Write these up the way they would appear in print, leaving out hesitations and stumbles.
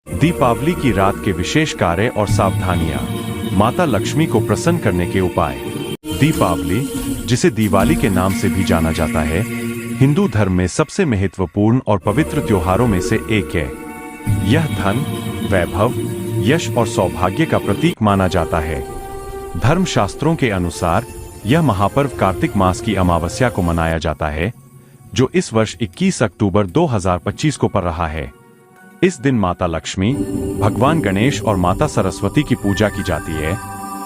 दीपावली की रात के विशेष कार्य और सावधानियां। माता लक्ष्मी को प्रसन्न करने के उपाय। दीपावली, जिसे दिवाली के नाम से भी जाना जाता है, हिंदू धर्म में सबसे महत्वपूर्ण और पवित्र त्योहारों में से एक है। यह धन, वैभव, यश और सौभाग्य का प्रतीक माना जाता है। धर्मशास्त्रों के अनुसार यह महापर्व कार्तिक मास की अमावस्या को मनाया जाता है, जो इस वर्ष 21 अक्टूबर 2025 को पड़ रहा है। इस दिन माता लक्ष्मी, भगवान गणेश और माता सरस्वती की पूजा की जाती है,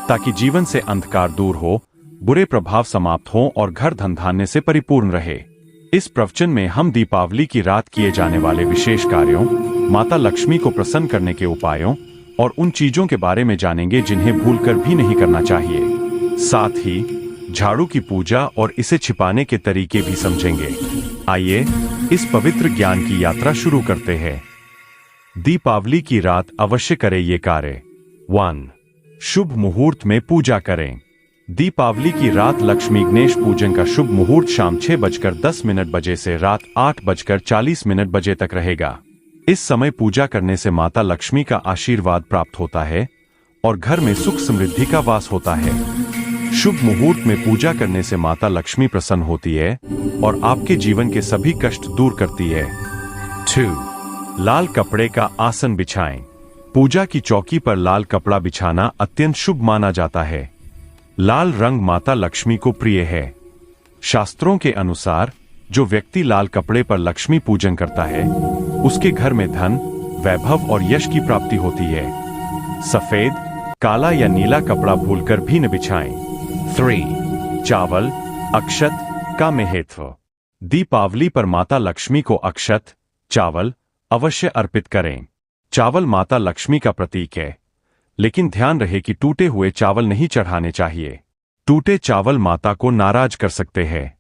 ताकि जीवन से अंधकार दूर हो, बुरे प्रभाव समाप्त हों और घर धन धान्य से परिपूर्ण रहे। इस प्रवचन में हम दीपावली की रात किए जाने वाले विशेष कार्यों, माता लक्ष्मी को प्रसन्न करने के उपायों और उन चीजों के बारे में जानेंगे जिन्हें भूलकर भी नहीं करना चाहिए। साथ ही झाड़ू की पूजा और इसे छिपाने के तरीके भी समझेंगे। आइए इस पवित्र ज्ञान की यात्रा शुरू करते हैं। दीपावली की रात अवश्य करें ये कार्य। 1. शुभ मुहूर्त में पूजा करें। दीपावली की रात लक्ष्मी गणेश पूजन का शुभ मुहूर्त शाम 6:10 बजे से रात 8:40 बजे तक रहेगा। इस समय पूजा करने से माता लक्ष्मी का आशीर्वाद प्राप्त होता है और घर में सुख समृद्धि का वास होता है। शुभ मुहूर्त में पूजा करने से माता लक्ष्मी प्रसन्न होती है और आपके जीवन के सभी कष्ट दूर करती है। 2. लाल कपड़े का आसन बिछाएं। पूजा की चौकी पर लाल कपड़ा बिछाना अत्यंत शुभ माना जाता है। लाल रंग माता लक्ष्मी को प्रिय है। शास्त्रों के अनुसार जो व्यक्ति लाल कपड़े पर लक्ष्मी पूजन करता है, उसके घर में धन, वैभव और यश की प्राप्ति होती है। सफेद, काला या नीला कपड़ा भूलकर भी न बिछाएं। 3. चावल, अक्षत का महत्व। दीपावली पर माता लक्ष्मी को अक्षत, चावल अवश्य अर्पित करें। चावल माता लक्ष्मी का प्रतीक है, लेकिन ध्यान रहे कि टूटे हुए चावल नहीं चढ़ाने चाहिए। टूटे चावल माता को नाराज कर सकते हैं।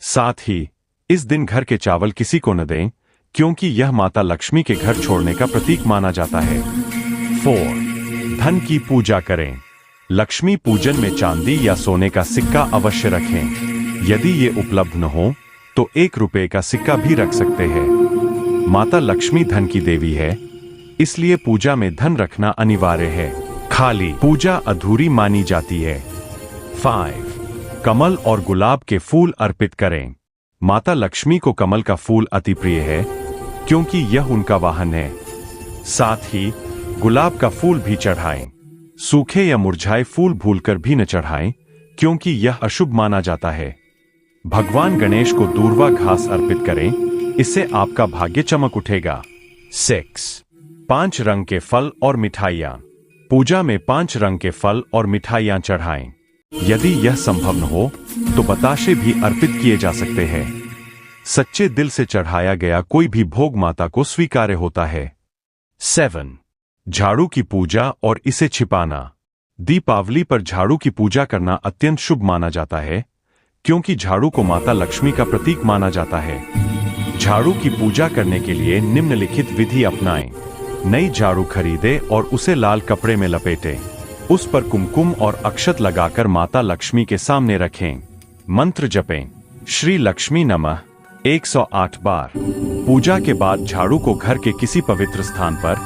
साथ ही इस दिन घर के चावल किसी को न दें, क्योंकि यह माता लक्ष्मी के घर छोड़ने का प्रतीक माना जाता है। 4. धन की पूजा करें। लक्ष्मी पूजन में चांदी या सोने का सिक्का अवश्य रखें। यदि ये उपलब्ध न हो तो 1 रुपये का सिक्का भी रख सकते हैं। माता लक्ष्मी धन की देवी है, इसलिए पूजा में धन रखना अनिवार्य है। खाली पूजा अधूरी मानी जाती है। 5. कमल और गुलाब के फूल अर्पित करें। माता लक्ष्मी को कमल का फूल अति प्रिय है, क्योंकि यह उनका वाहन है। साथ ही गुलाब का फूल भी चढ़ाएं। सूखे या मुरझाए फूल भूलकर भी न चढ़ाएं, क्योंकि यह अशुभ माना जाता है। भगवान गणेश को दूर्वा घास अर्पित करें, इससे आपका भाग्य चमक उठेगा। 6. 5 रंग के फल और मिठाइयां। पूजा में 5 रंग के फल और मिठाइयां चढ़ाएं। यदि यह संभव न हो तो बताशे भी अर्पित किए जा सकते हैं। सच्चे दिल से चढ़ाया गया कोई भी भोग माता को स्वीकार्य होता है। 7. झाड़ू की पूजा और इसे छिपाना। दीपावली पर झाड़ू की पूजा करना अत्यंत शुभ माना जाता है, क्योंकि झाड़ू को माता लक्ष्मी का प्रतीक माना जाता है। झाड़ू की पूजा करने के लिए निम्नलिखित विधि अपनाएं। नई झाड़ू खरीदें और उसे लाल कपड़े में लपेटें। उस पर कुमकुम और अक्षत लगाकर माता लक्ष्मी के सामने रखें। मंत्र जपें। श्री लक्ष्मी नमः 108 बार। पूजा के बाद झाड़ू को घर के किसी पवित्र स्थान पर,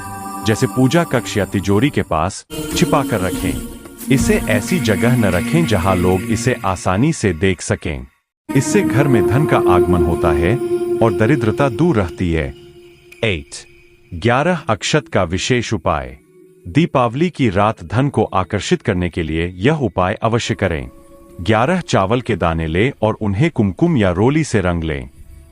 जैसे पूजा कक्ष या तिजोरी के पास, छिपाकर रखें। इसे ऐसी जगह न रखें जहां लोग इसे आसानी से देख सकें। इससे घर में धन का आगमन होता है और दरिद्रता दूर रहती है। 8. 11 अक्षत का विशेष उपाय। दीपावली की रात धन को आकर्षित करने के लिए यह उपाय अवश्य करें। 11 चावल के दाने लें और उन्हें कुमकुम या रोली से रंग लें।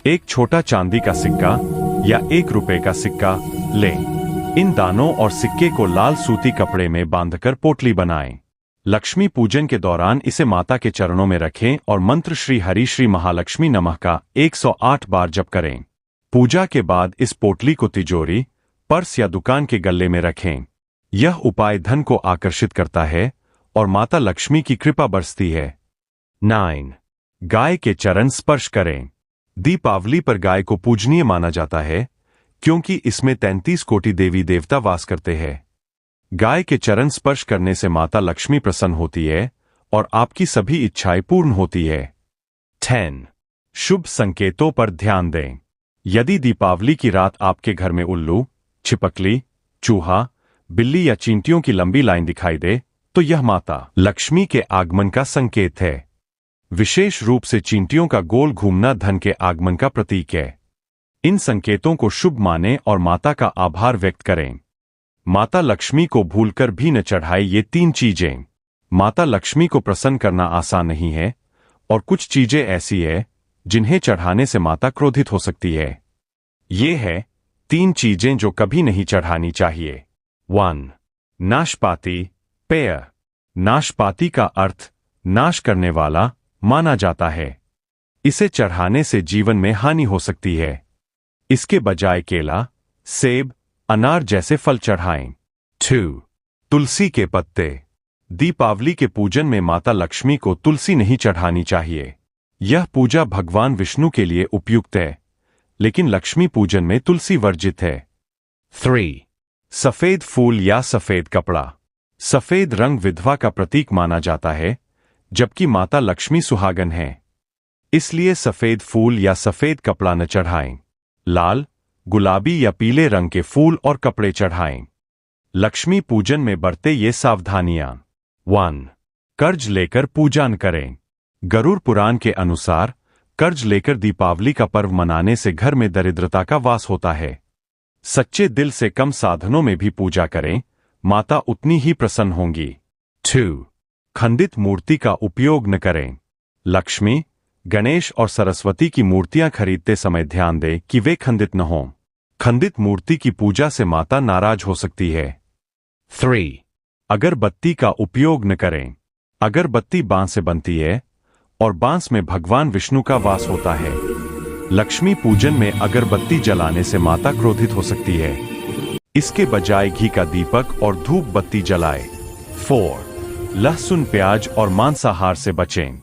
एक छोटा चांदी का सिक्का या 1 रुपये का सिक्का लें। इन दानों और सिक्के को लाल सूती कपड़े में बांधकर पोटली बनाएं। लक्ष्मी पूजन के दौरान इसे माता के चरणों में रखें और मंत्र श्री हरि श्री महालक्ष्मी नमः का 108 बार जप करें। पूजा के बाद इस पोटली को तिजोरी, पर्स या दुकान के गल्ले में रखें। यह उपाय धन को आकर्षित करता है और माता लक्ष्मी की कृपा बरसती है। 9. गाय के चरण स्पर्श करें। दीपावली पर गाय को पूजनीय माना जाता है, क्योंकि इसमें 33 कोटि देवी देवता वास करते हैं। गाय के चरण स्पर्श करने से माता लक्ष्मी प्रसन्न होती है और आपकी सभी इच्छाएं पूर्ण होती है। 10. शुभ संकेतों पर ध्यान दें। यदि दीपावली की रात आपके घर में उल्लू, छिपकली, चूहा, बिल्ली या चींटियों की लंबी लाइन दिखाई दे तो यह माता लक्ष्मी के आगमन का संकेत है। विशेष रूप से चींटियों का गोल घूमना धन के आगमन का प्रतीक है। इन संकेतों को शुभ मानें और माता का आभार व्यक्त करें। माता लक्ष्मी को भूलकर भी न चढ़ाए ये 3 चीजें। माता लक्ष्मी को प्रसन्न करना आसान नहीं है और कुछ चीजें ऐसी है जिन्हें चढ़ाने से माता क्रोधित हो सकती है। ये है 3 चीजें जो कभी नहीं चढ़ानी चाहिए। 1. नाशपाती पेय। नाशपाती का अर्थ नाश करने वाला माना जाता है। इसे चढ़ाने से जीवन में हानि हो सकती है। इसके बजाय केला, सेब, अनार जैसे फल चढ़ाएं। 2. तुलसी के पत्ते। दीपावली के पूजन में माता लक्ष्मी को तुलसी नहीं चढ़ानी चाहिए। यह पूजा भगवान विष्णु के लिए उपयुक्त है, लेकिन लक्ष्मी पूजन में तुलसी वर्जित है। 3. सफेद फूल या सफेद कपड़ा। सफेद रंग विधवा का प्रतीक माना जाता है, जबकि माता लक्ष्मी सुहागन है। इसलिए सफेद फूल या सफेद कपड़ा न चढ़ाएं। लाल, गुलाबी या पीले रंग के फूल और कपड़े चढ़ाएं। लक्ष्मी पूजन में बरते ये सावधानियां। 1. कर्ज लेकर पूजन करें। गरुड़ पुराण के अनुसार कर्ज लेकर दीपावली का पर्व मनाने से घर में दरिद्रता का वास होता है। सच्चे दिल से कम साधनों में भी पूजा करें, माता उतनी ही प्रसन्न होंगी। 2. खंडित मूर्ति का उपयोग न करें। लक्ष्मी, गणेश और सरस्वती की मूर्तियां खरीदते समय ध्यान दें कि वे खंडित न हों। खंडित मूर्ति की पूजा से माता नाराज हो सकती है। 3. अगरबत्ती का उपयोग न करें। अगरबत्ती बांस से बनती है और बांस में भगवान विष्णु का वास होता है। लक्ष्मी पूजन में अगरबत्ती जलाने से माता क्रोधित हो सकती है। इसके बजाय घी का दीपक और धूप बत्ती जलाएं। 4. लहसुन, प्याज और मांसाहार से बचें।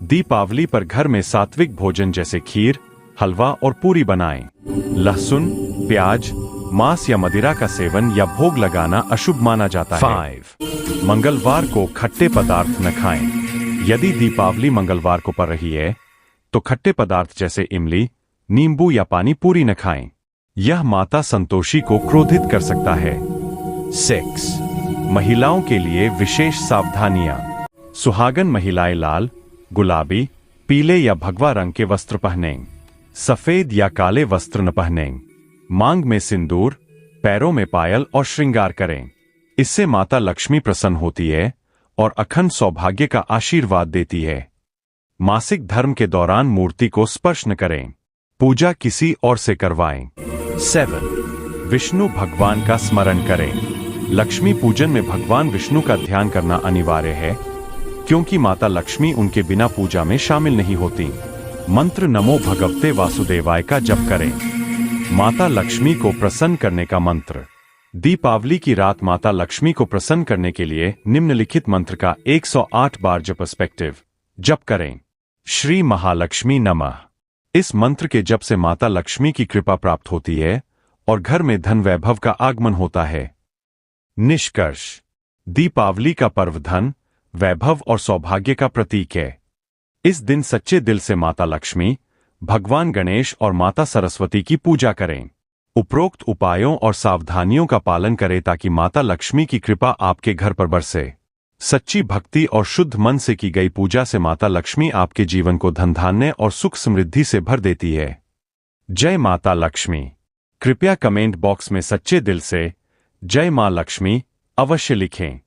दीपावली पर घर में सात्विक भोजन जैसे खीर, हलवा और पूरी बनाएं। लहसुन, प्याज, मांस या मदिरा का सेवन या भोग लगाना अशुभ माना जाता है। 5. मंगलवार को खट्टे पदार्थ न खाएं। यदि दीपावली मंगलवार को पड़ रही है तो खट्टे पदार्थ जैसे इमली, नींबू या पानी पूरी न खाएं। यह माता संतोषी को क्रोधित कर सकता है। 6. महिलाओं के लिए विशेष सावधानियां। सुहागन महिलाएं लाल, गुलाबी, पीले या भगवा रंग के वस्त्र पहनें। सफेद या काले वस्त्र न पहनें। मांग में सिंदूर, पैरों में पायल और श्रृंगार करें। इससे माता लक्ष्मी प्रसन्न होती है और अखंड सौभाग्य का आशीर्वाद देती है। मासिक धर्म के दौरान मूर्ति को स्पर्श न करें। पूजा किसी और से करवाएं। 7. विष्णु भगवान का स्मरण करें। लक्ष्मी पूजन में भगवान विष्णु का ध्यान करना अनिवार्य है, क्योंकि माता लक्ष्मी उनके बिना पूजा में शामिल नहीं होती। मंत्र नमो भगवते वासुदेवाय का जप करें। माता लक्ष्मी को प्रसन्न करने का मंत्र। दीपावली की रात माता लक्ष्मी को प्रसन्न करने के लिए निम्नलिखित मंत्र का 108 बार जप करें। श्री महालक्ष्मी नमः। इस मंत्र के जप से माता लक्ष्मी की कृपा प्राप्त होती है और घर में धन वैभव का आगमन होता है। निष्कर्ष: दीपावली का पर्व धन, वैभव और सौभाग्य का प्रतीक है। इस दिन सच्चे दिल से माता लक्ष्मी, भगवान गणेश और माता सरस्वती की पूजा करें। उपरोक्त उपायों और सावधानियों का पालन करें ताकि माता लक्ष्मी की कृपा आपके घर पर बरसे। सच्ची भक्ति और शुद्ध मन से की गई पूजा से माता लक्ष्मी आपके जीवन को धन धान्य और सुख समृद्धि से भर देती है। जय माता लक्ष्मी। कृपया कमेंट बॉक्स में सच्चे दिल से जय मां लक्ष्मी अवश्य लिखें।